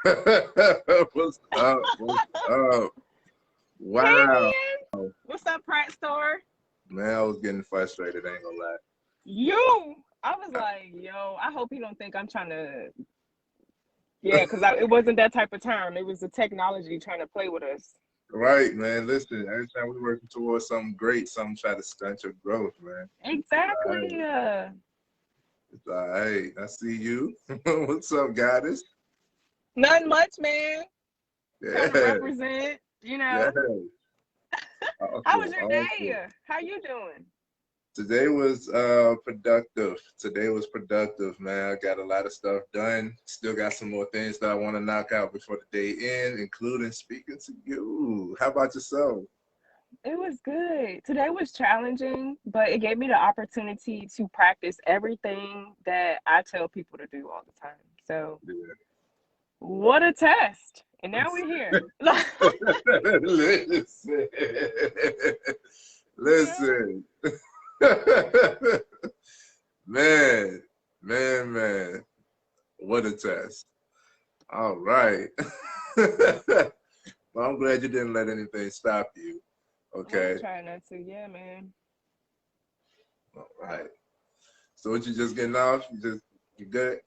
What's up? What's up? Hey Wow. man, what's up, Pratt Store? Man, I was getting frustrated, ain't gonna lie. I was like, yo, I hope he don't think I'm trying to, yeah, because it wasn't that type of term. It was the technology trying to play with us. Right, man. Listen, every time we're working towards something great, something try to stunt your growth, man. All Exactly. right. It's all right. I see you. What's up, goddess? Nothing much, man. Trying to Yeah. represent, Yeah. How was Awesome. your Awesome. day? How you doing? Today was productive. Today was productive, man. I got a lot of stuff done. Still got some more things that I want to knock out before the day ends, including speaking to you. How about yourself? It was good. Today was challenging, but it gave me the opportunity to practice everything that I tell people to do all the time. So, Yeah. what a test. And now we're here. Listen. Listen. Man, man. What a test. All right. Well, I'm glad you didn't let anything stop you. Okay. I'm trying not to. Yeah, man. All right. So what you just getting off? You good?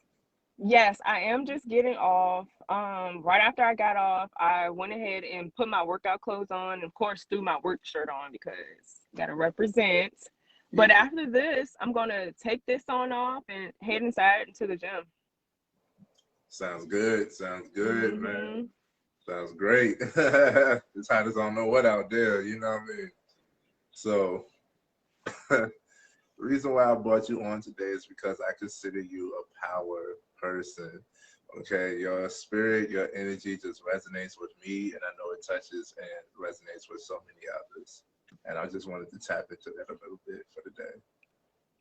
Yes, I am just getting off. Right after I got off, I went ahead and put my workout clothes on, and of course, threw my work shirt on because gotta represent. But Yeah. after this, I'm gonna take this on off and head inside into the gym. Sounds good. Sounds good, man. Mm-hmm. Sounds great. It's hot as I don't know what out there, you know what I mean? So the reason why I brought you on today is because I consider you a power person. Okay, your spirit, your energy just resonates with me, and I know it touches and resonates with so many others. And I just wanted to tap into that a little bit for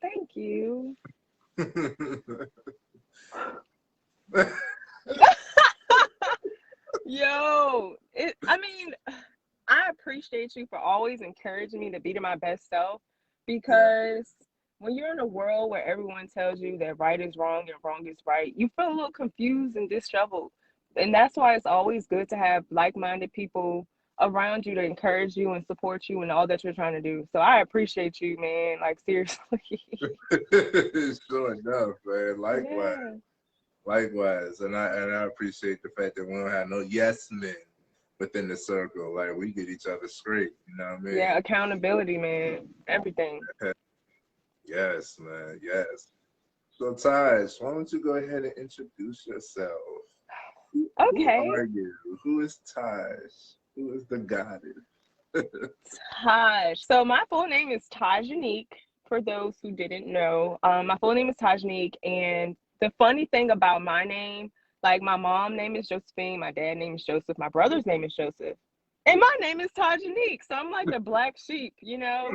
Thank you. the day. Yo, I appreciate you for always encouraging me to be to my best self Yeah, because when you're in a world where everyone tells you that right is wrong and wrong is right, you feel a little confused and disheveled. And that's why it's always good to have like-minded people around you to encourage you and support you in all that you're trying to do. So I appreciate you, man. Like, seriously. sure enough, man. Likewise. Yeah. Likewise, and I appreciate the fact that we don't have no yes men within the circle. Like we get each other straight. You know what I mean? Yeah, accountability, man. Everything. Yes, man. Yes. So, Tazj, why don't you go ahead and introduce yourself? Who Okay. are you? Who is Tazj? Who is the goddess? Tazj. So my full name is Tazjanique, for those who didn't know. My full name is Tazjanique, and the funny thing about my name, like my mom name is Josephine, my dad name is Joseph, my brother's name is Joseph, and my name is Tazjanique. So I'm like the black sheep, you know?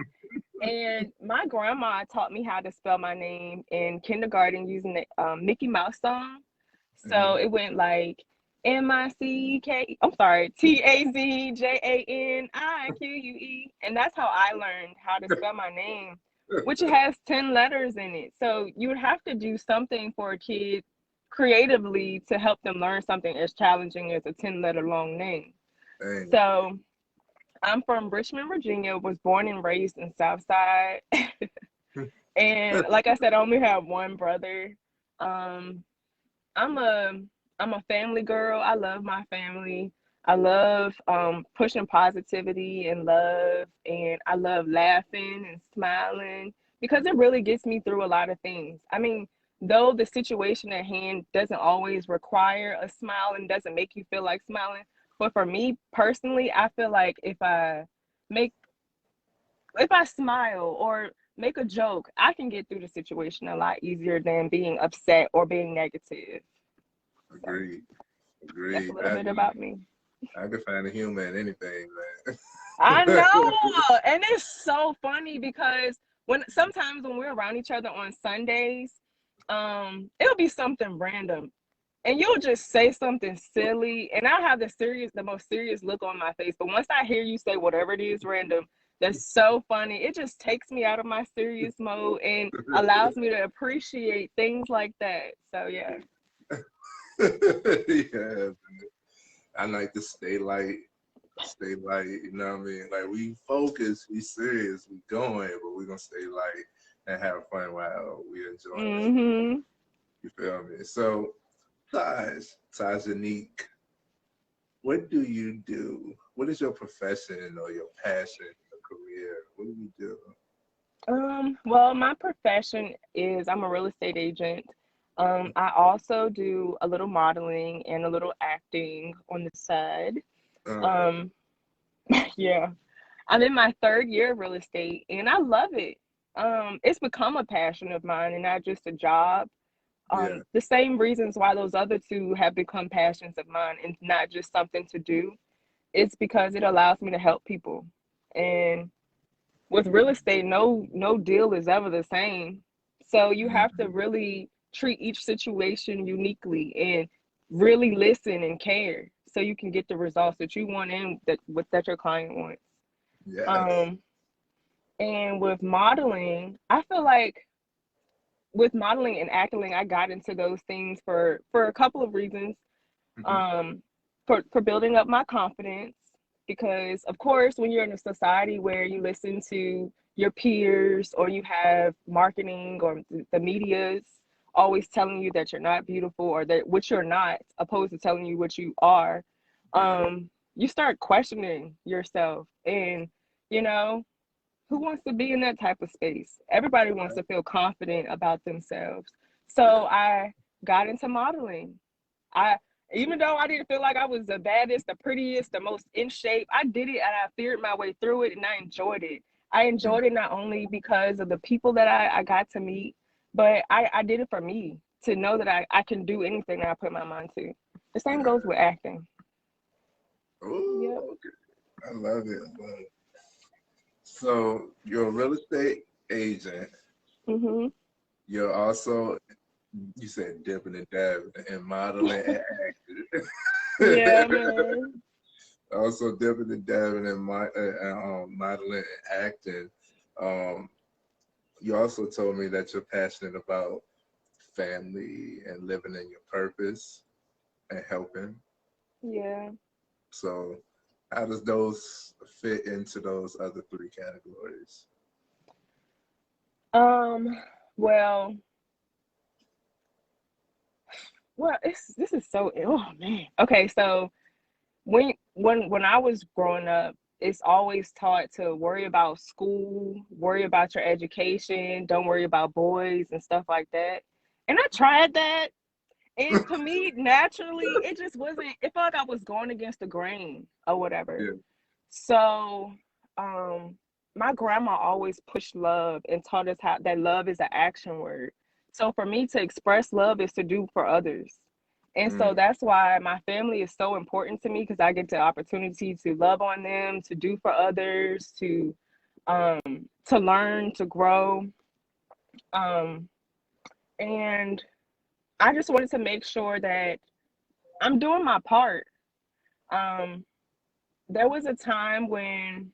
And my grandma taught me how to spell my name in kindergarten using the Mickey Mouse song. So Mhm. it went like Tazjanique. And that's how I learned how to spell my name, which has 10 letters in it. So you would have to do something for a kid creatively to help them learn something as challenging as a 10-letter long name. Dang. So I'm from Richmond, Virginia, was born and raised in Southside. And like I said, I only have one brother. Um, I'm a I'm a family girl. I love my family. I love pushing positivity and love, and I love laughing and smiling because it really gets me through a lot of things. I mean, though the situation at hand doesn't always require a smile and doesn't make you feel like smiling, but for me personally, I feel like make if I smile or make a joke, I can get through the situation a lot easier than being upset or being negative. So Agreed. that's a Agreed. little bit about me. I can find a humor in anything, I man. know. And it's so funny because when we're around each other on Sundays, it'll be something random. And you'll just say something silly, and I'll have the most serious look on my face. But once I hear you say whatever it is random, that's so funny. It just takes me out of my serious mode and allows me to appreciate things like that. So yeah. Yes, I like to stay light, you know what I mean? Like, we focus, we serious, we going, but we're gonna stay light and have fun while we enjoy it. Mm-hmm. You feel me? So, Tazjanique, what do you do? What is your profession or your passion, your career? What do you do? Well, my profession is I'm a real estate agent. I also do a little modeling and a little acting on the side. Uh, Um, yeah, I'm in my third year of real estate and I love it. It's become a passion of mine and not just a job. yeah. The same reasons why those other two have become passions of mine and not just something to do. It's because it allows me to help people. And with real estate, no deal is ever the same. So you have to Mhm. really treat each situation uniquely and really listen and care so you can get the results that you want and that your client wants. Yes. Um, and with modeling, I feel like with modeling and acting, I got into those things for a couple of reasons. Hmm. Um, for building up my confidence, because of course, when you're in a society where you listen to your peers or you have marketing or the media's always telling you that you're not beautiful or that what you're not, opposed to telling you what you are, Yeah. you start questioning yourself and you know who wants to be in that type of space? Everybody wants to feel confident about themselves. So Yeah. I got into modeling. I Even though I didn't feel like I was the baddest, the prettiest, the most in shape, I did it and I feared my way through it and I enjoyed it. I Mm. enjoyed it not only because of the people that I got to meet, but I did it for me to know that I can do anything that I put my mind to. The same Yeah. goes with acting. Oh, Yep. okay. I love it. I love it. So you're a real estate agent. Mhm. You're also, you said dipping and dabbing in modeling and Yeah, acting. man. Also dipping and dabbing in modeling and acting. Um, you also told me that you're passionate about family and living in your purpose and helping. Yeah. So how does those fit into those other three categories? Um. Well. Well. This is so. Oh man. Okay. So when I was growing up, it's always taught to worry about school, worry about your education, don't worry about boys and stuff like that. And I tried that, and to me, naturally, it just wasn't. It felt like I was going against the grain or whatever. Yeah. So, um, my grandma always pushed love and taught us how that love is an action word. So for me to express love is to do for others. And so Mm, that's why my family is so important to me because I get the opportunity to love on them, to do for others, to learn, to grow. Um, and I just wanted to make sure that I'm doing my part. Um, there was a time when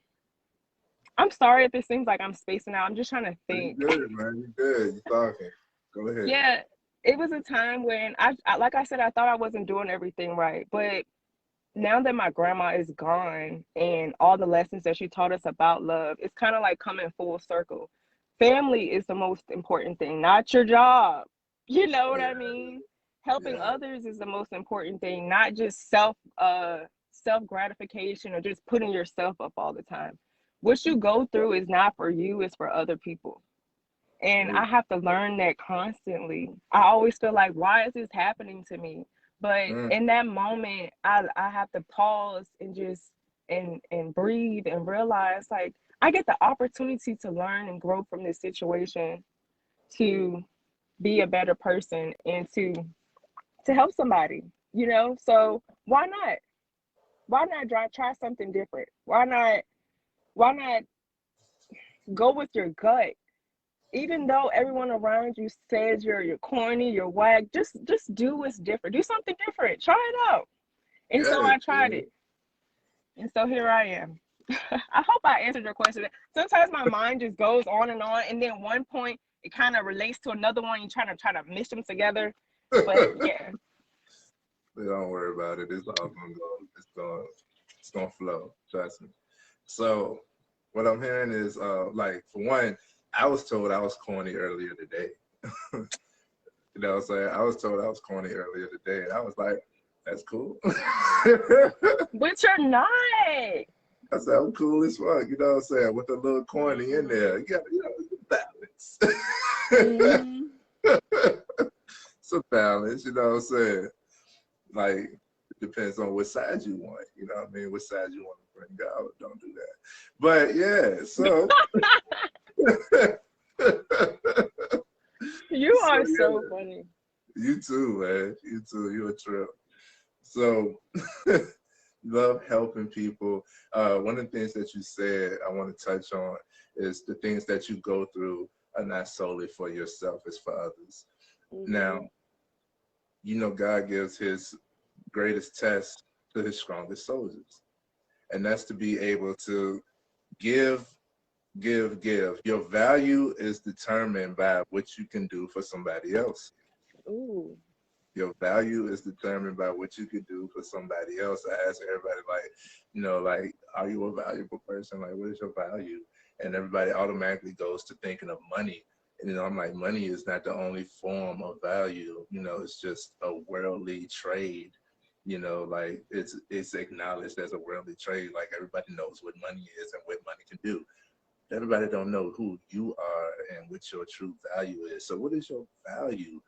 I'm sorry if it seems like I'm spacing out. I'm just trying to you think. good, man. You good. You talking. Go ahead. Yeah, it was a time when like I said, I thought I wasn't doing everything right. But now that my grandma is gone and all the lessons that she taught us about love, it's kind of like coming full circle. Family is the most important thing, not your job. You know what Yeah, I mean? Helping yeah. others is the most important thing, not just self gratification or just putting yourself up all the time. What you go through is not for you, it's for other people. And Oh, I have to learn that constantly. I always feel like, why is this happening to me? But mm, in that moment, I have to pause and just and breathe and realize like I get the opportunity to learn and grow from this situation to be a better person and to help somebody, you know? So why not? Why not try something different? Why not go with your gut? Even though everyone around you says you're corny, you're whack, just do what's different. Do something different. Try it out. And so yes, I tried yeah. it. And so here I am. I hope I answered your question. Sometimes my mind just goes on, and then one point it kind of relates to another one. You try to mish them together. But yeah. Don't worry about it. It's all gonna go. It's gonna flow. Trust me. So what I'm hearing is like for one, I was told I was corny earlier today. You know what I'm saying? I was told I was corny earlier today, and I was like, that's cool. But you're not. I said, I'm cool as fuck, you know what I'm saying? With a little corny in there. You got, balance. Mm-hmm. It's a balance, you know what I'm saying? Like, it depends on what side you want, you know what I mean? What side you want to bring out. Don't do that. But yeah, so. You are so funny. You too, man. You too. You're a trip. So, love helping people. One of the things that you said I want to touch on is the things that you go through are not solely for yourself, it's for others. Mm-hmm. Now, you know, God gives his greatest test to his strongest soldiers. And that's to be able to give. Your value is determined by what you can do for somebody else. Ooh. Your value is determined by what you can do for somebody else. I ask everybody, like, you know, like, are you a valuable person? Like, what is your value? And everybody automatically goes to thinking of money. And, you know, I'm like, money is not the only form of value. You know, it's just a worldly trade. You know, like it's acknowledged as a worldly trade. Like everybody knows what money is and what money can do. Everybody don't know who you are and what your true value is. So what is your value?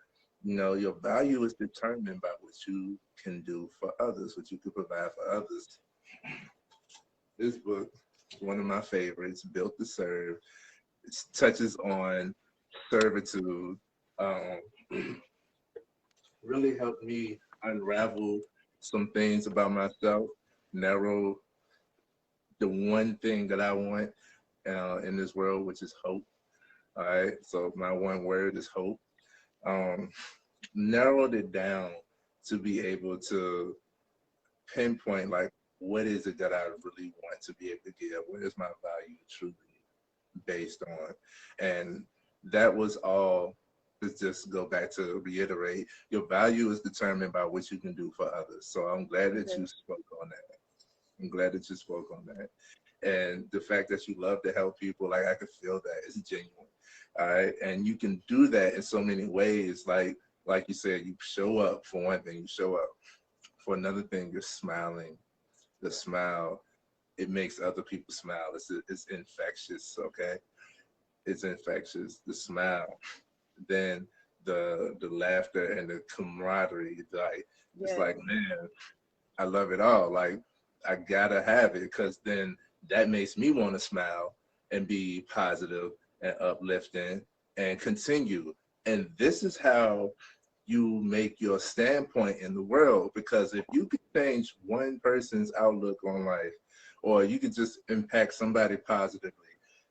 You know, your value is determined by what you can do for others, what you can provide for others. This book is one of my favorites, Built to Serve. It touches on servitude. Really helped me unravel some things about myself, narrow the one thing that I want in this world, which is hope. All right, so my one word is hope. Narrowed it down to be able to pinpoint, like, what is it that I really want to be able to give? What is my value truly based on? And that was all. To just go back to reiterate, your value is determined by what you can do for others. So I'm glad that you spoke on that. I'm glad that you spoke on that. And the fact that you love to help people, like, I could feel that it's genuine. All right. And you can do that in so many ways. Like you said, you show up for one thing, you show up. For another thing, you're smiling. The smile, it makes other people smile. It's infectious, okay? It's infectious. The smile. Then the laughter and the camaraderie, like, it's like, man, I love it all. Like, I gotta have it, because then that makes me want to smile and be positive and uplifting and continue. And this is how you make your standpoint in the world, because if you could change one person's outlook on life, or you could just impact somebody positively,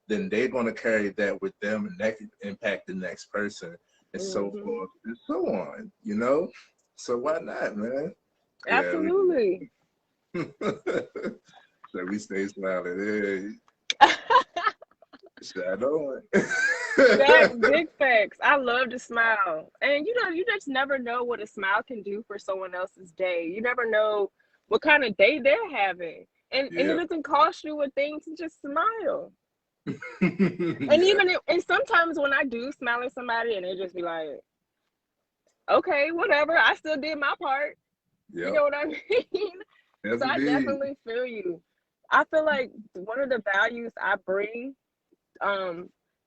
then they're going to carry that with them, and that can impact the next person, and so forth and so on, you know? So why not, man? Absolutely. Yeah, so we stay smiling. Hey. Shadow. That's big facts. I love to smile. And you know, you just never know what a smile can do for someone else's day. You never know what kind of day they're having. And it doesn't cost you a thing to just smile. And sometimes when I do smile at somebody and they just be like, okay, whatever, I still did my part. Yep. You know what I mean? Yes, so indeed. I definitely feel you. I feel like one of the values I bring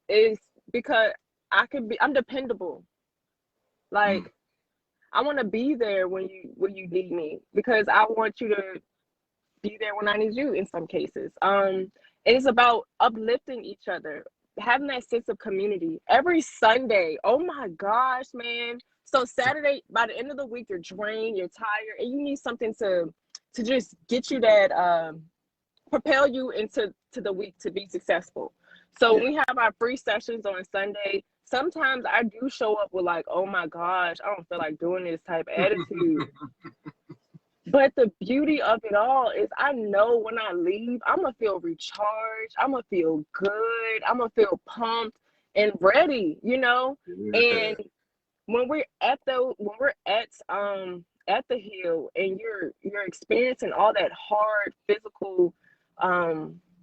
is because I'm dependable. Like, I want to be there when you need me, because I want you to be there when I need you in some cases. It's about uplifting each other, having that sense of community. Every Sunday, oh my gosh, man. So Saturday, by the end of the week, you're drained, you're tired, and you need something to just get you that, propel you into the week to be successful. So when we have our free sessions on Sunday, sometimes I do show up with like, oh my gosh, I don't feel like doing this type of attitude. But the beauty of it all is I know when I leave, I'm going to feel recharged. I'm going to feel good. I'm going to feel pumped and ready, you know? And when we're at at the hill and you're experiencing all that hard physical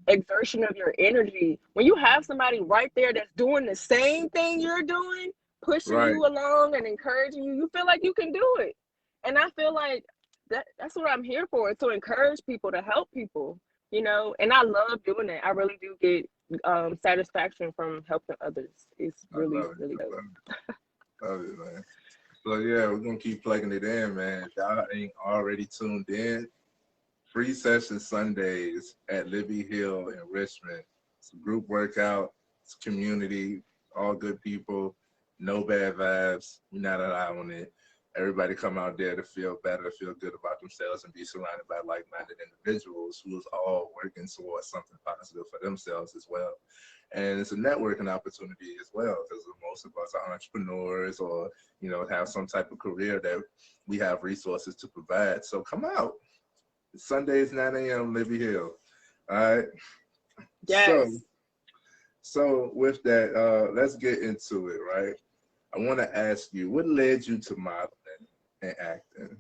exertion of your energy, when you have somebody right there that's doing the same thing you're doing, pushing Right. you along and encouraging you, you feel like you can do it. And I feel like that's what I'm here for, to encourage people, to help people, you know. And I love doing that. I really do get satisfaction from helping others. It's really, I love really it. dope. Love it, man. So yeah, we're gonna keep plugging it in, man. If y'all ain't already tuned in, free session Sundays at Libby Hill in Richmond. It's a group workout, it's community, all good people, no bad vibes. We're not allowing it. Everybody come out there to feel better, feel good about themselves, and be surrounded by like-minded individuals who is all working towards something positive for themselves as well. And it's a networking opportunity as well, because most of us are entrepreneurs or, you know, have some type of career that we have resources to provide. So come out. Sundays, 9 a.m., Libby Hill. All right. Yes. So with that, let's get into it, right? I want to ask you, what led you to modeling and acting?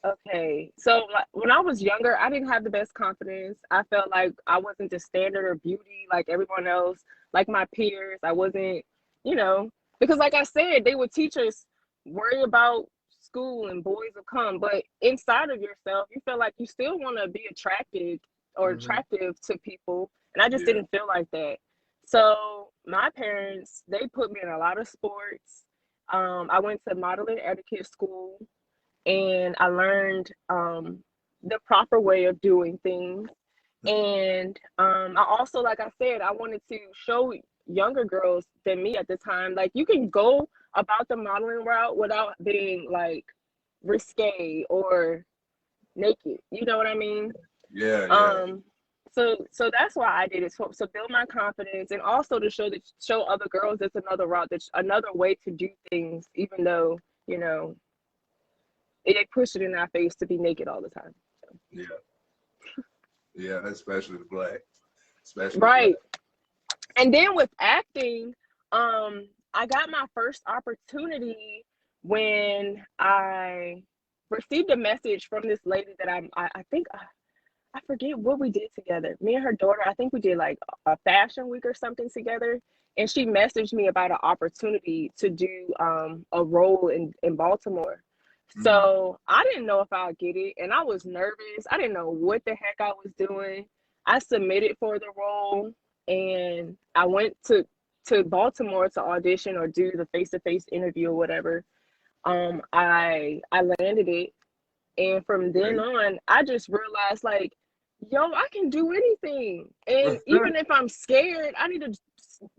Okay. So like, when I was younger, I didn't have the best confidence. I felt like I wasn't the standard of beauty like everyone else, like my peers. I wasn't, you know, because like I said, they would teach us, worry about school and boys will come. But inside of yourself, you feel like you still want to be attracted or attractive to people. And I just didn't feel like that. So my parents, they put me in a lot of sports. I went to modeling etiquette school and I learned the proper way of doing things. And I also, like I said, I wanted to show younger girls than me at the time, like you can go about the modeling route without being like risque or naked. You know what I mean? Yeah. So that's why I did it. So build my confidence, and also to show other girls that's another route, that's another way to do things, even though, you know, they push it in our face to be naked all the time. So. Yeah, especially the black. Especially right. Black. And then with acting, I got my first opportunity when I received a message from this lady that I think I forget what we did together. Me and her daughter, I think we did like a fashion week or something together. And she messaged me about an opportunity to do a role in Baltimore. So I didn't know if I'd get it, and I was nervous. I didn't know what the heck I was doing. I submitted for the role, and I went to Baltimore to audition or do the face-to-face interview or whatever. I landed it, and from then on, I just realized, like, yo, I can do anything. And even if I'm scared, I need to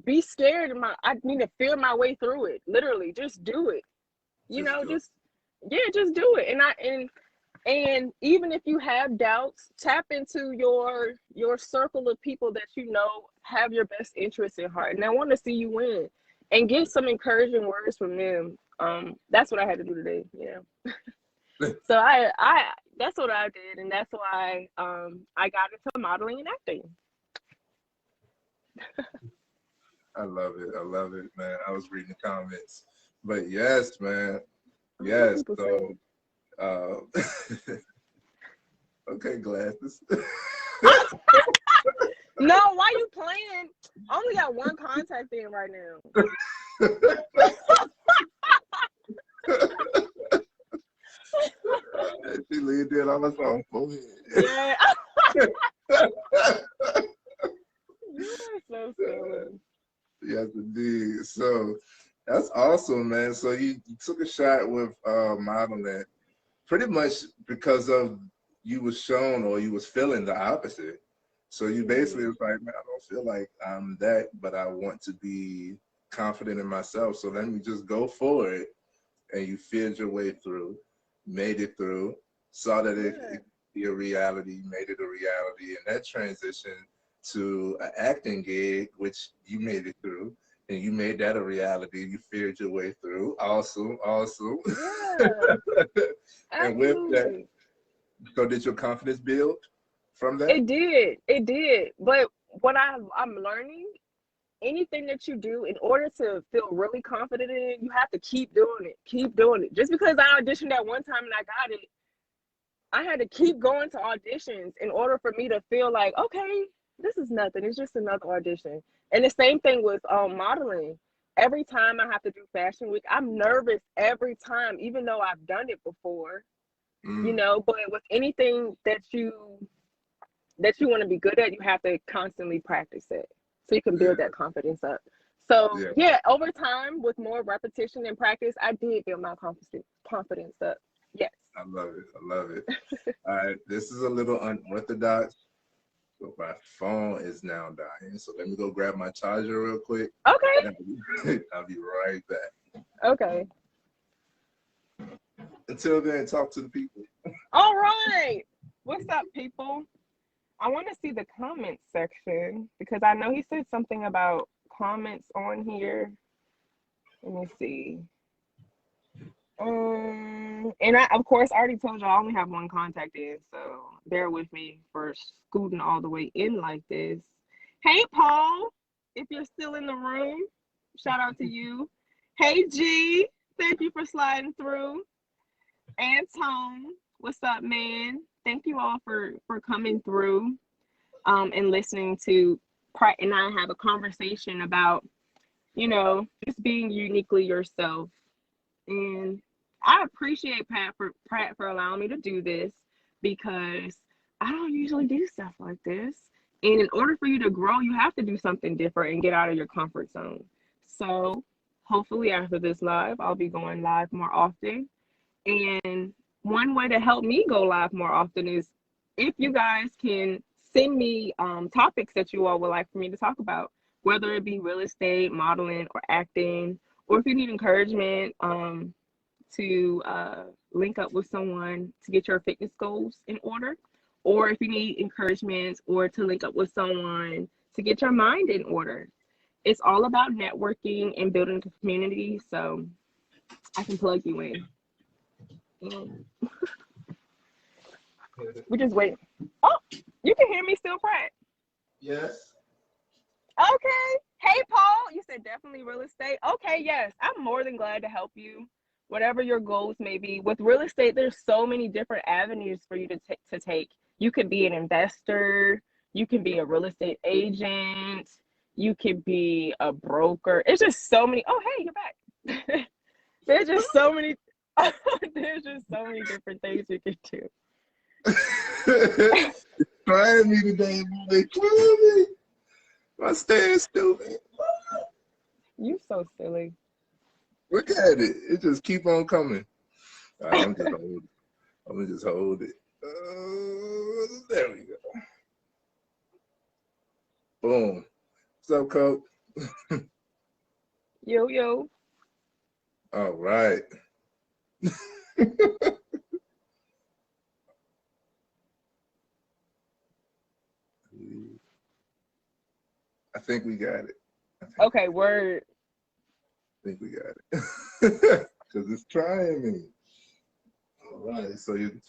be scared. I need to feel my way through it. Literally, just do it. You know, just do it. And even if you have doubts, tap into your circle of people that you know have your best interests in heart, and I want to see you win, and get some encouraging words from them. That's what I had to do today. So I that's what I did, and that's why I got into modeling and acting. I love it, man. I was reading the comments, but yes, man. Yes. So, okay, glasses. No, why you playing? I only got one contact in right now. She leaned in on us on forehead. Yeah. You are so silly. Yes, indeed. So that's awesome, man. So you took a shot with modeling pretty much because of you was shown or you was feeling the opposite. So you basically was like, man, I don't feel like I'm that, but I want to be confident in myself. So let me just go for it. And you feared your way through, made it through, saw that it could be a reality, made it a reality, and that transition to an acting gig, which you made it through, and you made that a reality. You feared your way through. Awesome. Yeah. And with that, so did your confidence build from that? It did. But what I'm learning anything that you do, in order to feel really confident in it, you have to keep doing it. Keep doing it. Just because I auditioned at one time and I got it, I had to keep going to auditions in order for me to feel like, okay, this is nothing. It's just another audition. And the same thing with modeling. Every time I have to do Fashion Week, I'm nervous every time, even though I've done it before. You know, but with anything that you want to be good at, you have to constantly practice it so you can build that confidence up. So over time, with more repetition and practice, I did build my confidence up. Yes. I love it. I love it. All right, this is a little unorthodox, but my phone is now dying. So let me go grab my charger real quick. Okay. I'll be right back. Okay. Until then, talk to the people. All right. What's up, people? I want to see the comments section because I know he said something about comments on here. Let me see. And I, of course, already told you I only have one contact in, so bear with me for scooting all the way in like this. Hey, Paul, if you're still in the room, shout out to you. Hey, G, thank you for sliding through. Antone, what's up, man? Thank you all for coming through and listening to Pratt and I have a conversation about, you know, just being uniquely yourself. And I appreciate Pratt for allowing me to do this because I don't usually do stuff like this. And in order for you to grow, you have to do something different and get out of your comfort zone. So hopefully after this live, I'll be going live more often. And one way to help me go live more often is if you guys can send me topics that you all would like for me to talk about, whether it be real estate, modeling, or acting, or if you need encouragement to link up with someone to get your fitness goals in order, or if you need encouragement or to link up with someone to get your mind in order. It's all about networking and building a community, so I can plug you in. We're just waiting. Oh, you can hear me still, Pratt? Yes. Okay. Hey, Paul, you said definitely real estate. Okay, yes, I'm more than glad to help you, whatever your goals may be. With real estate, there's so many different avenues for you to take. You could be an investor. You can be a real estate agent. You could be a broker. It's just so many. Oh, hey, you're back. There's just so many. There's just so many different things you can do. Trying me today, they killing me. My stand stupid. You so silly. Look at it. It just keep on coming. All right, I'm gonna just hold it. There we go. Boom. What's up, Coach? Yo, yo. All right. I think we got it. Okay, word. I think we got it. Because it's trying me. All right. So you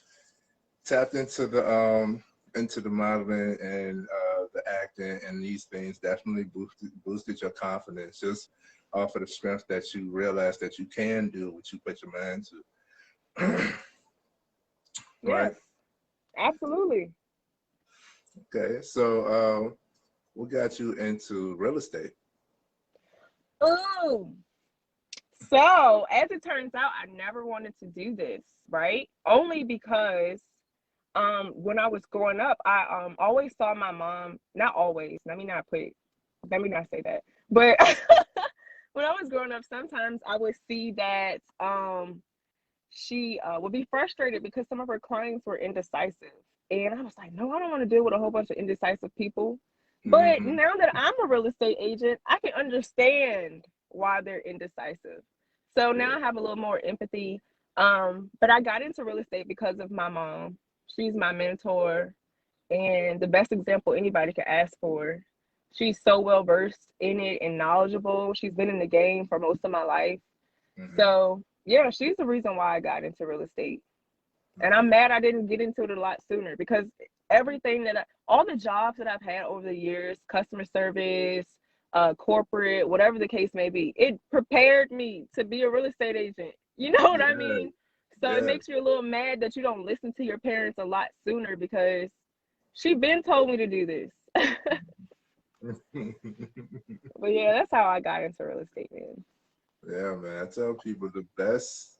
tapped into the modeling and the acting, and these things definitely boosted your confidence just off of the strength that you realize that you can do what you put your mind to. Right? Yes, absolutely. Okay, so what got you into real estate? Ooh. So, as it turns out, I never wanted to do this, right? Only because when I was growing up, I always saw my mom, not always, let me not say that. But when I was growing up, sometimes I would see that she would be frustrated because some of her clients were indecisive. And I was like, no, I don't want to deal with a whole bunch of indecisive people. But now that I'm a real estate agent, I can understand why they're indecisive. So now I have a little more empathy. But I got into real estate because of my mom. She's my mentor and the best example anybody could ask for. She's so well versed in it and knowledgeable. She's been in the game for most of my life. So yeah, she's the reason why I got into real estate. And I'm mad I didn't get into it a lot sooner because everything all the jobs that I've had over the years, customer service, corporate, whatever the case may be. It prepared me to be a real estate agent. You know what I mean? So it makes you a little mad that you don't listen to your parents a lot sooner, because she been told me to do this. But yeah, that's how I got into real estate, man. Yeah, man. I tell people the best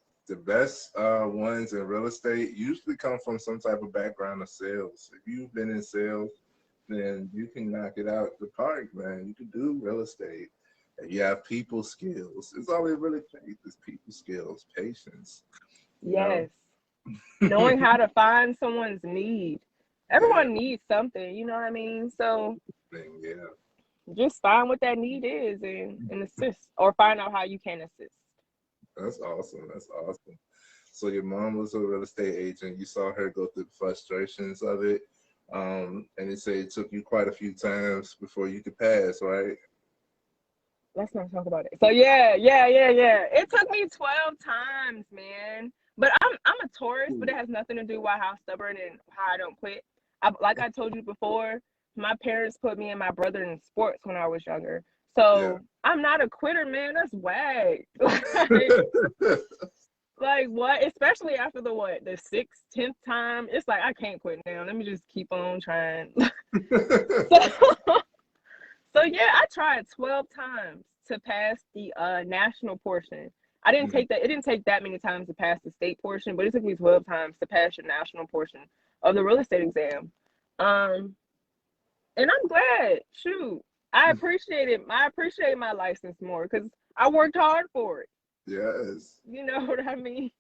ones in real estate usually come from some type of background of sales. If you've been in sales, then you can knock it out the park, man. You can do real estate. And you have people skills. It's all it really takes is people skills, patience. Yes. Knowing how to find someone's need. Everyone needs something, you know what I mean? So just find what that need is and assist, or find out how you can assist. That's awesome. That's awesome. So your mom was a real estate agent. You saw her go through the frustrations of it. And you say it took you quite a few times before you could pass, right? Let's not talk about it. So yeah. It took me 12 times, man. But I'm a Taurus, but it has nothing to do with how stubborn and how I don't quit. Like I told you before, my parents put me and my brother in sports when I was younger. So I'm not a quitter, man. That's whack. Like what? Especially after the 6th, 10th time. It's like, I can't quit now. Let me just keep on trying. So yeah, I tried 12 times to pass the national portion. I didn't take that. It didn't take that many times to pass the state portion, but it took me 12 times to pass your national portion of the real estate exam. And I'm glad. Shoot, I appreciate it. I appreciate my license more because I worked hard for it. Yes. You know what I mean?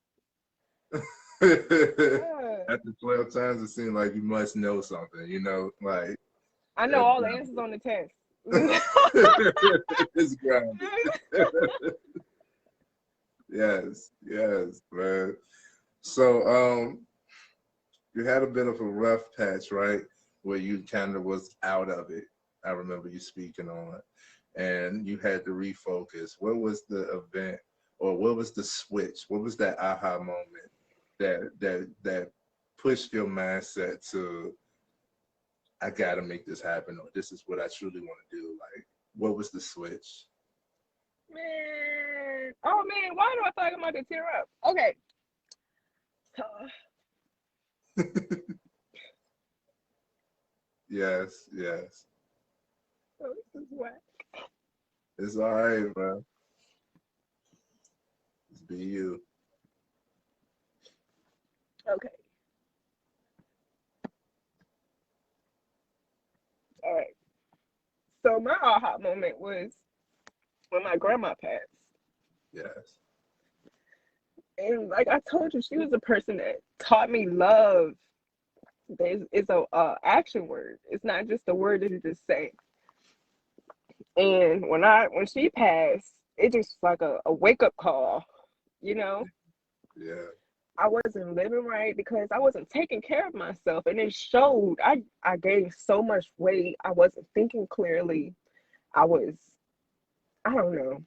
After 12 times, it seemed like you must know something, you know, like. I know all the answers on the test. It's grounded. Yes, man. So, you had a bit of a rough patch, right? Where you kind of was out of it. I remember you speaking on it, and you had to refocus. What was the event, or what was the switch? What was that aha moment that pushed your mindset to, I gotta make this happen, or this is what I truly want to do? Like, what was the switch? Man, oh man, why do I feel like I'm about to tear up? Okay. Yes. Oh, this is whack. It's all right, bro. Just be you. Okay. All right. So my aha moment was when my grandma passed. Yes. And like I told you, she was a person that taught me love. It's a action word. It's not just a word that you just say. And when she passed, it just like a wake up call, you know? Yeah. I wasn't living right because I wasn't taking care of myself, and it showed. I gained so much weight. I wasn't thinking clearly. I don't know.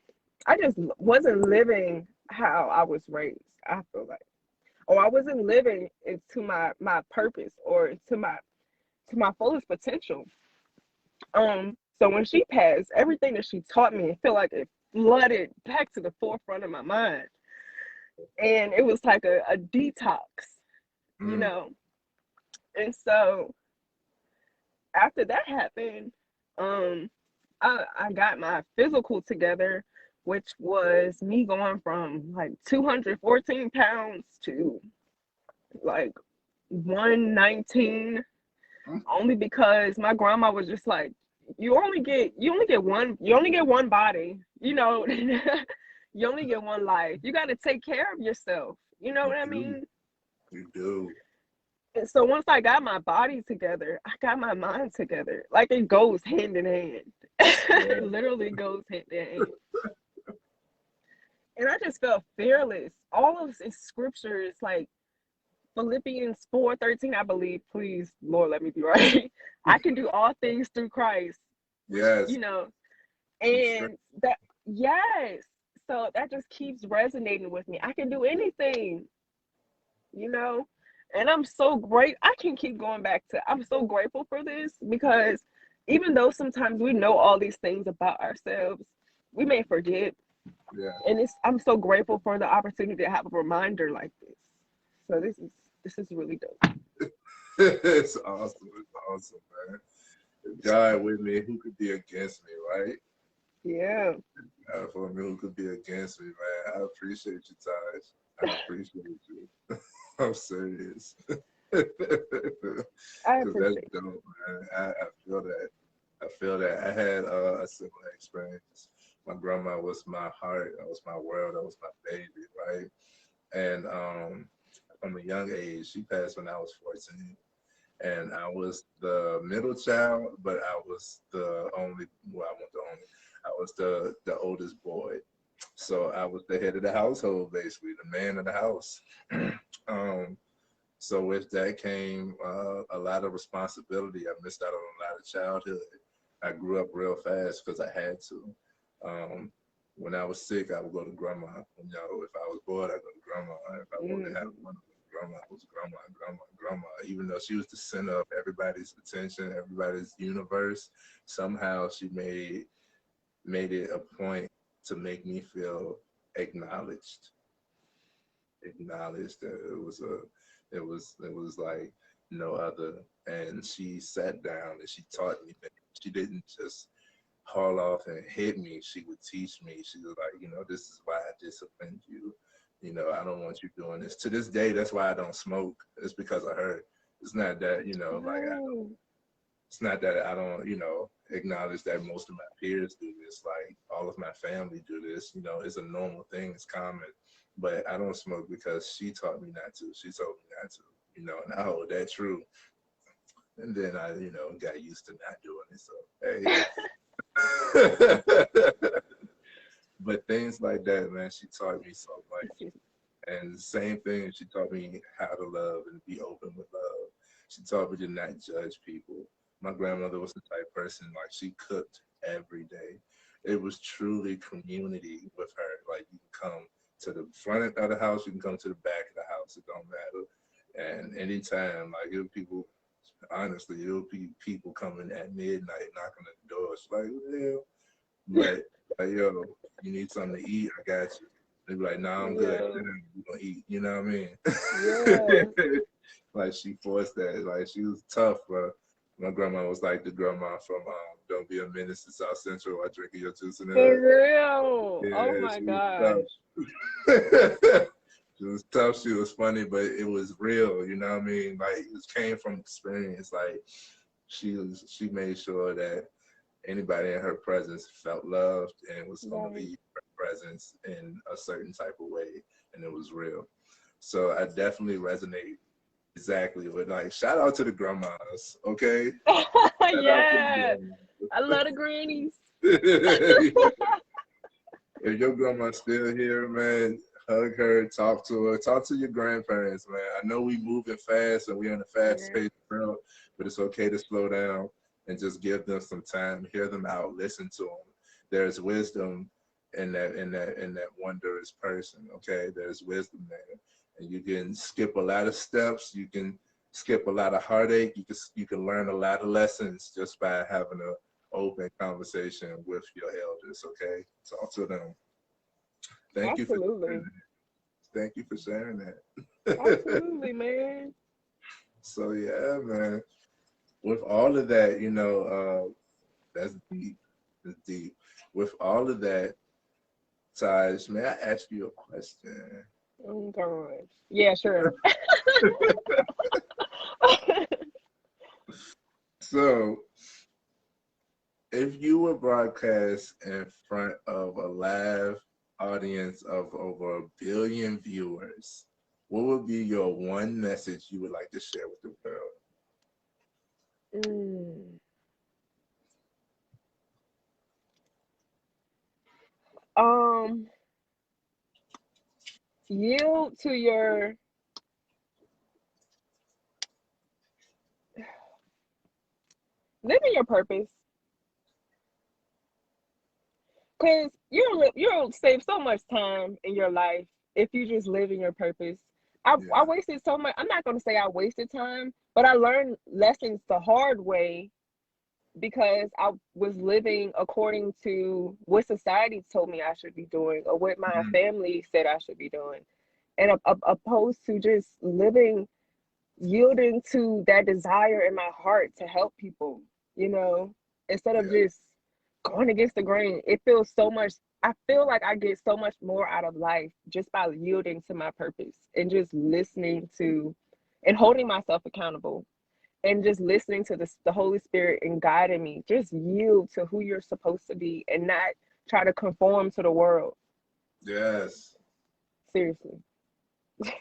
I just wasn't living how I was raised, I feel like. Or I wasn't living into my purpose or to my fullest potential. So when she passed, everything that she taught me, I feel like it flooded back to the forefront of my mind. And it was like a detox, you know. And so after that happened, I got my physical together, which was me going from like 214 pounds to like 119, only because my grandma was just like, you only get one body, you know. You only get one life. You got to take care of yourself. You know what I mean? You do. And so once I got my body together, I got my mind together. Like, it goes hand in hand. It literally goes hand in hand. And I just felt fearless. All of the scriptures, like Philippians 4:13, I believe. Please, Lord, let me be right. I can do all things through Christ. Yes. You know, and that, yes. So that just keeps resonating with me. I can do anything, you know, and I'm so great. I can keep going back to, I'm so grateful for this because even though sometimes we know all these things about ourselves, we may forget. Yeah. And I'm so grateful for the opportunity to have a reminder like this. So this is really dope. It's awesome. It's awesome, man. If God with me, who could be against me, right? Yeah. For me, who could be against me, man? I appreciate you, Tazj. I appreciate you. I'm serious. I Because that's appreciate dope, man. I feel that. I feel that. I had a similar experience. My grandma was my heart. That was my world. That was my baby, right? And from a young age, she passed when I was 14. And I was the middle child, but I was the only, well, I wasn't the only, I was the oldest boy. So I was the head of the household, basically, the man of the house. um, so with that came a lot of responsibility. I missed out on a lot of childhood. I grew up real fast because I had to. Um, when I was sick, I would go to grandma. You know, if I was bored, I'd go to grandma. If I wanted to have fun, grandma was grandma. Even though she was the center of everybody's attention, everybody's universe, somehow she made it a point to make me feel acknowledged. Acknowledged that it was like no other. And she sat down and she taught me that she didn't just haul off and hit me. She would teach me. She was like, this is why I disciplined you. I don't want you doing this. To this day, that's why I don't smoke. It's because of her. It's not that, it's not that I don't, acknowledge that most of my peers do this. Like all of my family do this. It's a normal thing. It's common. But I don't smoke because she taught me not to. She told me not to. And I hold that true. And then I, got used to not doing it. So hey. But things like that, man, she taught me so much. And the same thing, she taught me how to love and be open with love. She taught me to not judge people. My grandmother was the type of person, like she cooked every day. It was truly community with her. Like you can come to the front of the house, you can come to the back of the house, it don't matter. And anytime, like it was people, honestly, it would be people coming at midnight knocking at the door. It's like, what the hell? But like, yo, you need something to eat, I got you. They be like, nah, I'm good. We're gonna eat, you know what I mean? Yeah. Like she forced that. Like she was tough, but my grandma was like the grandma from Don't Be a Menace to South Central while drinking your juice in the For hood. real. Yeah, Oh my she gosh. was tough. She was tough, she was funny, but it was real, you know what I mean? Like it came from experience. Like she made sure that anybody in her presence felt loved and was going to leave her presence in a certain type of way, and it was real. So I definitely resonate exactly with, like, shout out to the grandmas, okay? Yeah, I love the grannies. If your grandma's still here, man, hug her, talk to her, talk to your grandparents, man. I know we moving fast and we're in a fast-paced world, but it's okay to slow down and just give them some time, hear them out, listen to them. There's wisdom in that wondrous person. Okay, there's wisdom there, and you can skip a lot of steps. You can skip a lot of heartache. You can learn a lot of lessons just by having an open conversation with your elders. Okay, talk to them. Thank you for sharing that. Thank you for sharing that. Absolutely, man. So yeah, man. With all of that, that's deep. That's deep. With all of that, Tazj, may I ask you a question? Oh gosh. Yeah, sure. So, if you were broadcast in front of a live audience of over 1 billion viewers, what would be your one message you would like to share with the world? Yield to your living your purpose, because you'll save so much time in your life if you just live in your purpose. I wasted so much. I'm not going to say I wasted time, but I learned lessons the hard way because I was living according to what society told me I should be doing or what my Mm, family said I should be doing. And opposed to just living, yielding to that desire in my heart to help people, you know, instead of yeah, just going against the grain. It feels so much, I feel like I get so much more out of life just by yielding to my purpose and just listening to and holding myself accountable and just listening to the Holy Spirit and guiding me. Just yield to who you're supposed to be and not try to conform to the world. yes, Seriously.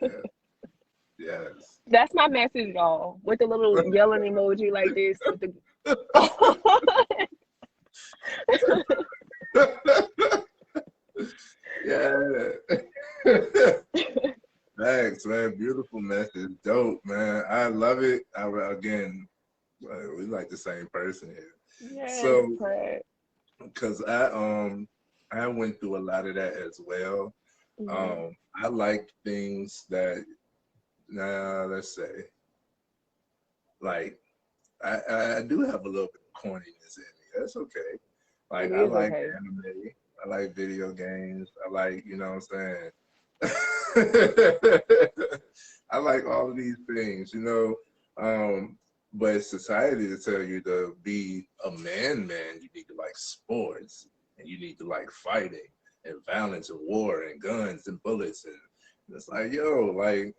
yeah, yes. That's my message, y'all. With the little yelling emoji like this with the Yeah. Thanks, man. Beautiful message. Dope, man. I love it. Again, we like the same person here. Yes, So, Brad. because I went through a lot of that as well. Mm-hmm. I like things that, let's say, like I do have a little bit of corniness in me. That's okay. It Like I is like okay. anime. I like video games. I like, you know what I'm saying? I like all of these things, you know. But society to tell you to be a man, you need to like sports and you need to like fighting and violence and war and guns and bullets and it's like, yo, like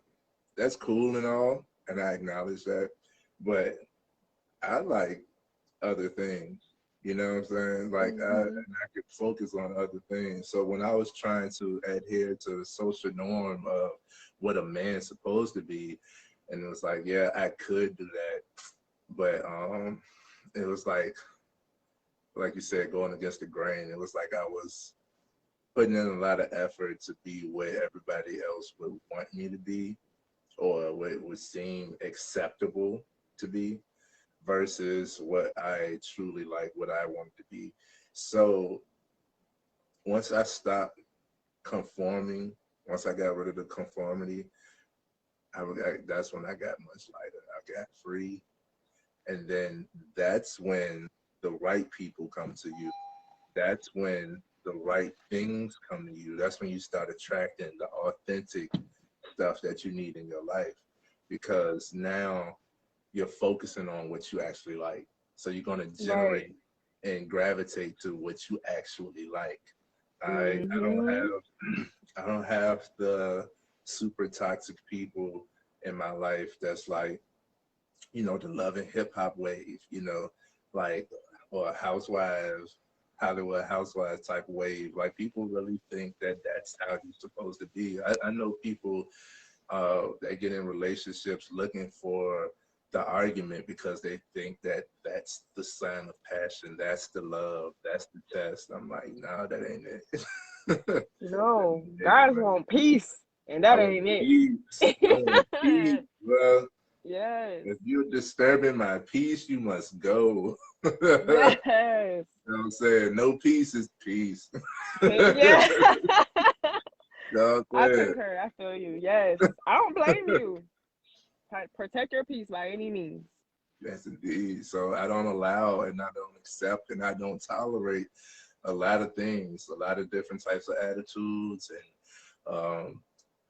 that's cool and all, and I acknowledge that, but I like other things. You know what I'm saying? Like Mm-hmm. and I could focus on other things. So when I was trying to adhere to the social norm of what a man's supposed to be, and it was like, yeah, I could do that, but it was like you said, going against the grain. It was like I was putting in a lot of effort to be where everybody else would want me to be, or what would seem acceptable to be versus what I truly like, what I wanted to be. So once I stopped conforming, once I got rid of the conformity, that's when I got much lighter. I got free. And then that's when the right people come to you. That's when the right things come to you. That's when you start attracting the authentic stuff that you need in your life. Because now you're focusing on what you actually like. So you're going to Right. generate and gravitate to what you actually like. I don't Mm-hmm. have I don't have the super toxic people in my life that's like, you know, the love and hip hop wave, you know, like or housewives, Hollywood housewives type wave. Like people really think that that's how you're supposed to be. I know people that get in relationships looking for the argument because they think that that's the sign of passion, that's the love, that's the test. I'm like, no, that ain't it. That No, ain't it, guys man. want peace, and I that want ain't it. peace. I want peace. Well, Yes. if you're disturbing my peace, you must go. You know Yes. what I'm saying? No peace is peace. You Yeah. know what I I'm saying? concur. I feel you. Yes. I don't blame you. Protect your peace by any means. Yes, indeed. So I don't allow and I don't accept and I don't tolerate a lot of things, a lot of different types of attitudes, and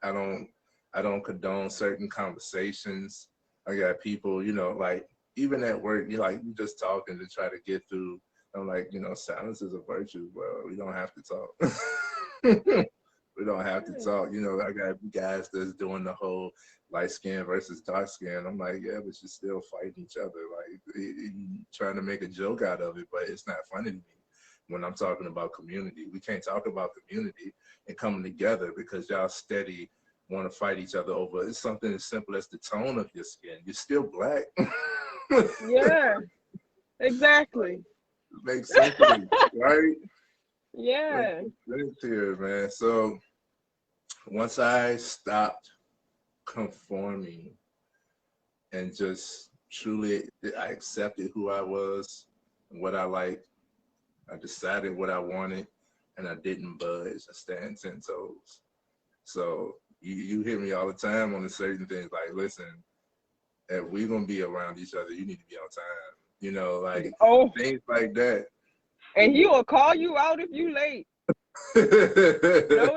I don't I don't condone certain conversations. I got people, you know, like even at work, you like you just talking to try to get through. I'm like, you know, silence is a virtue, bro. We don't have to talk. We don't have to talk. You know, I got guys that's doing the whole light skin versus dark skin. I'm like, yeah, but you're still fighting each other. Like, you trying to make a joke out of it, but it's not funny to me when I'm talking about community. We can't talk about community and coming together because y'all steady want to fight each other over it's something as simple as the tone of your skin. You're still black. Yeah, exactly. Makes sense, right? Makes Yeah. sense here, man. So once I stopped conforming and just truly I accepted who I was and what I liked. I decided what I wanted and I didn't budge. I stand 10 toes. So you hear me all the time on the certain things like, listen, if we're gonna be around each other, you need to be on time. You know, like Oh, things like that. and he will call you out if you late. No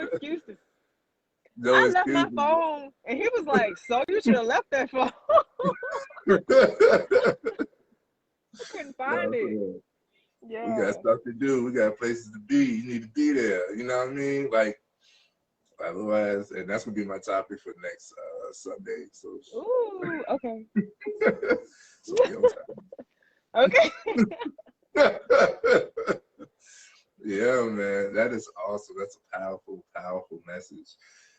excuses. No I left my excuses. phone, and he was like, "So you should have left that phone." I couldn't find it. We Yeah. got stuff to do. We got places to be. You need to be there. You know what I mean? Like, otherwise, and that's gonna be my topic for next Sunday. So, Ooh. Okay. so be on Okay. time. Yeah, man, that is awesome. That's a powerful, powerful message.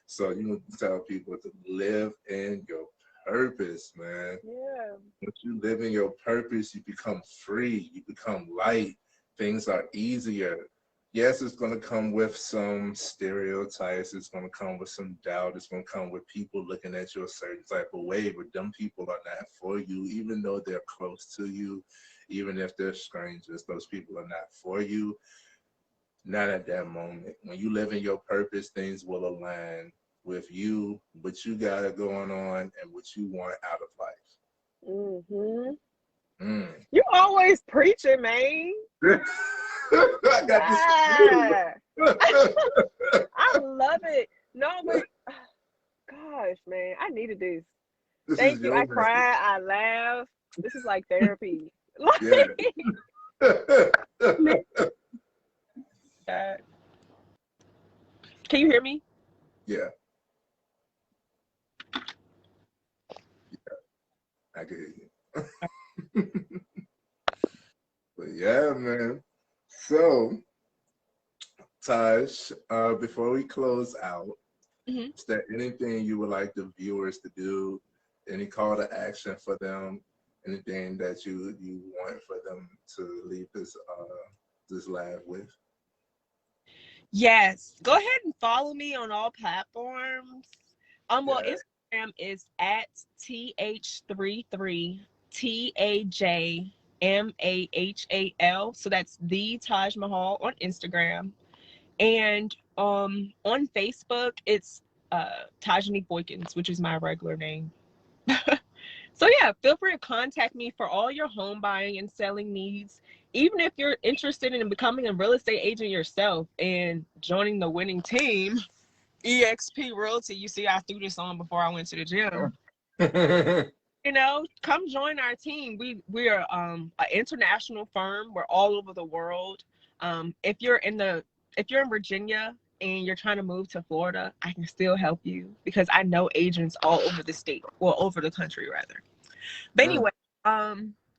So you need to tell people to live in your purpose, man. Yeah. Once you live in your purpose, you become free. You become light. Things are easier. Yes, it's going to come with some stereotypes. It's going to come with some doubt. It's going to come with people looking at you a certain type of way, but them people are not for you, even though they're close to you, even if they're strangers. Those people are not for you. Not at that moment. When you live in your purpose, things will align with you, what you got going on, and what you want out of life. Mm-hmm. Mm. You always preaching, man. I got Yeah. I love it. No, but gosh, man, I needed this. this Thank is you. your I message. cried. I laughed. This is like therapy. Yeah. God. Can you hear me? Yeah. I can hear you. But yeah, man. So, Tazj, before we close out, is there anything you would like the viewers to do? Any call to action for them? Anything that you want for them to leave this live with? Yes. Go ahead and follow me on all platforms. Well, Instagram is at TH33TAJMAHAL. So that's the Taj Mahal on Instagram. And on Facebook, it's Tazjanique Boykins, which is my regular name. So yeah, feel free to contact me for all your home buying and selling needs. Even if you're interested in becoming a real estate agent yourself and joining the winning team, EXP Realty. You see, I threw this on before I went to the gym. You know, come join our team. We are an international firm. We're all over the world. If you're in Virginia and you're trying to move to Florida, I can still help you because I know agents all over the state, well, over the country rather. But anyway,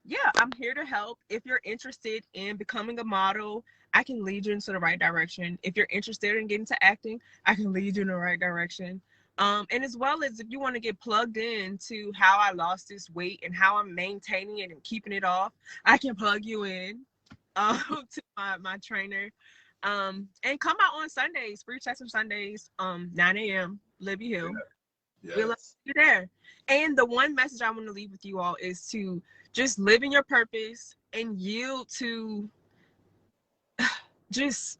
yeah, I'm here to help. If you're interested in becoming a model, I can lead you into the right direction. If you're interested in getting to acting, I can lead you in the right direction. And as well as if you want to get plugged in to how I lost this weight and how I'm maintaining it and keeping it off, I can plug you in to my trainer. And come out on Sundays, free testing Sundays, 9 a.m. Libby Hill. Yes. We love you there. And the one message I want to leave with you all is to just live in your purpose and yield to just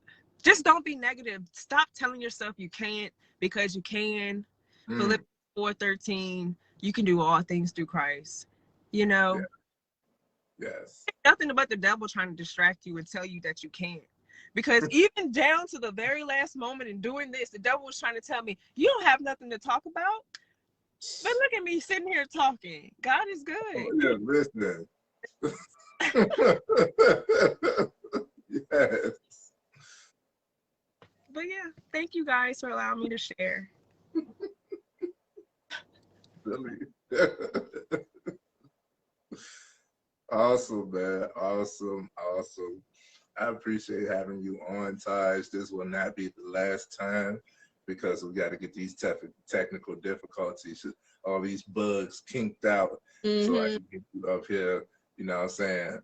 don't be negative. Stop telling yourself you can't because you can. Philippians 4:13, you can do all things through Christ. You know? Yes. Nothing but the devil trying to distract you and tell you that you can't. Because even down to the very last moment in doing this, the devil was trying to tell me, you don't have nothing to talk about. But look at me sitting here talking. God is good. Oh, yeah, listen. Yes. But yeah, thank you guys for allowing me to share. Really. Awesome, man. Awesome. I appreciate having you on, Tazj. This will not be the last time because we got to get these technical difficulties, all these bugs kinked out so I can get you up here, you know what I'm saying,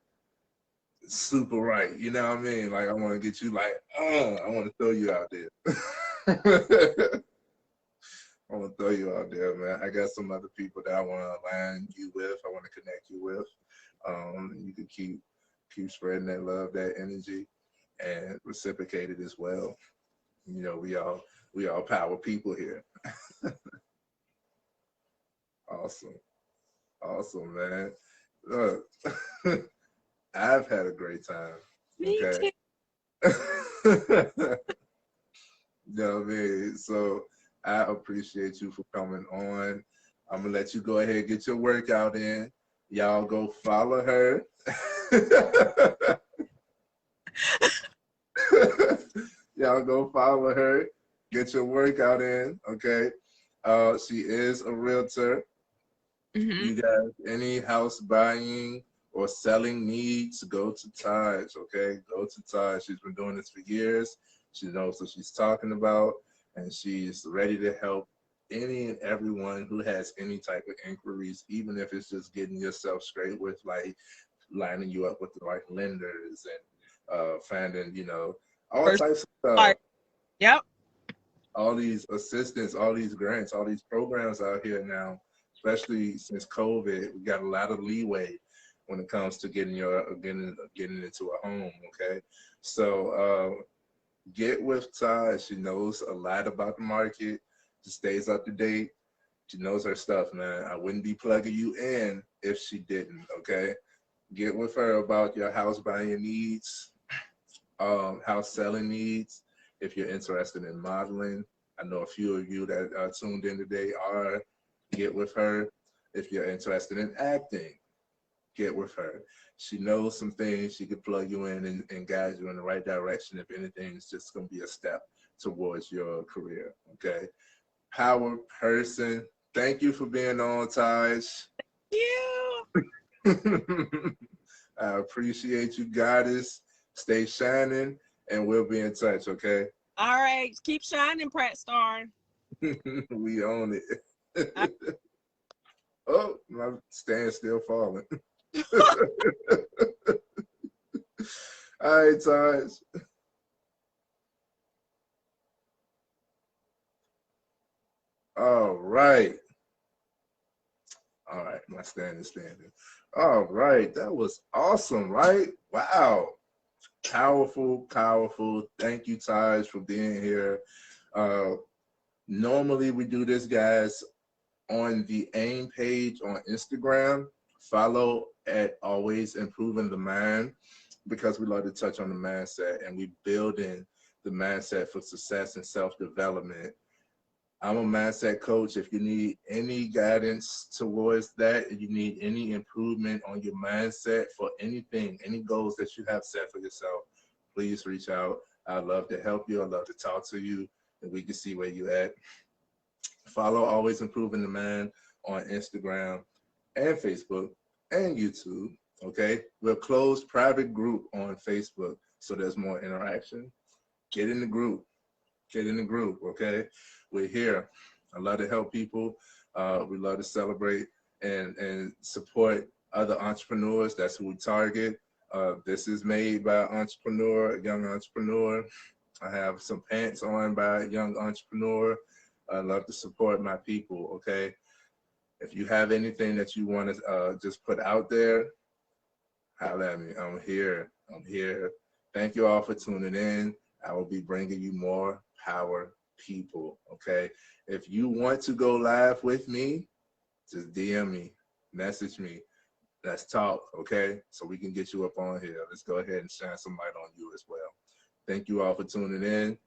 super right. You know what I mean? Like, I want to get you like, I want to throw you out there. I want to throw you out there, man. I got some other people that I want to align you with. I want to connect you with. You can keep spreading that love, that energy, and reciprocate it as well. You know, we all power people here. Awesome, man. Look, I've had a great time. Me Okay. too. You know what I mean? So I appreciate you for coming on. I'm gonna let you go ahead and get your workout in. Y'all go follow her. Y'all go follow her. Get your workout in. Okay. She is a realtor. Mm-hmm. You guys, any house buying or selling needs, go to Tazj, okay? Go to Tazj. She's been doing this for years. She knows what she's talking about, and she's ready to help any and everyone who has any type of inquiries, even if it's just getting yourself straight with, like, lining you up with the right lenders and finding, you know, all First types of stuff. part. Yep. All these assistance, all these grants, all these programs out here now, especially since COVID, we got a lot of leeway when it comes to getting into a home. Okay, so get with Tazj. She knows a lot about the market. She stays up to date. She knows her stuff, man. I wouldn't be plugging you in if she didn't. Okay, get with her about your house buying needs, house selling needs. If you're interested in modeling, I know a few of you that are tuned in today are. Get with her. If you're interested in acting, get with her. She knows some things. She could plug you in and guide you in the right direction. If anything, it's just going to be a step towards your career. Okay. Power person. Thank you for being on, Tazj. You. I appreciate you, goddess. Stay shining, and we'll be in touch, okay? All right. Keep shining, Pratt Star. We own it. Oh, my stand still falling. All right, Tazj. All right. All right, my stand is standing. All right, that was awesome, right? Wow. Powerful, powerful. Thank you, Tazj, for being here. Normally we do this, guys, on the AIM page on Instagram. Follow at Always Improving the Mind, because we love to touch on the mindset, and we building the mindset for success and self-development. I'm a mindset coach. If you need any guidance towards that, if you need any improvement on your mindset for anything, any goals that you have set for yourself, please reach out. I'd love to help you. I'd love to talk to you, and we can see where you're at. Follow Always Improving the Mind on Instagram and Facebook and YouTube. Okay, we're a closed private group on Facebook, so there's more interaction. Get in the group. Get in the group. Okay, we're here. I love to help people. We love to celebrate and support other entrepreneurs. That's who we target. This is made by an entrepreneur, a young entrepreneur. I have some pants on by a young entrepreneur. I love to support my people, okay? If you have anything that you want to just put out there, holler at me. I'm here. I'm here. Thank you all for tuning in. I will be bringing you more power people, okay? If you want to go live with me, just DM me, message me. Let's talk, okay? So we can get you up on here. Let's go ahead and shine some light on you as well. Thank you all for tuning in.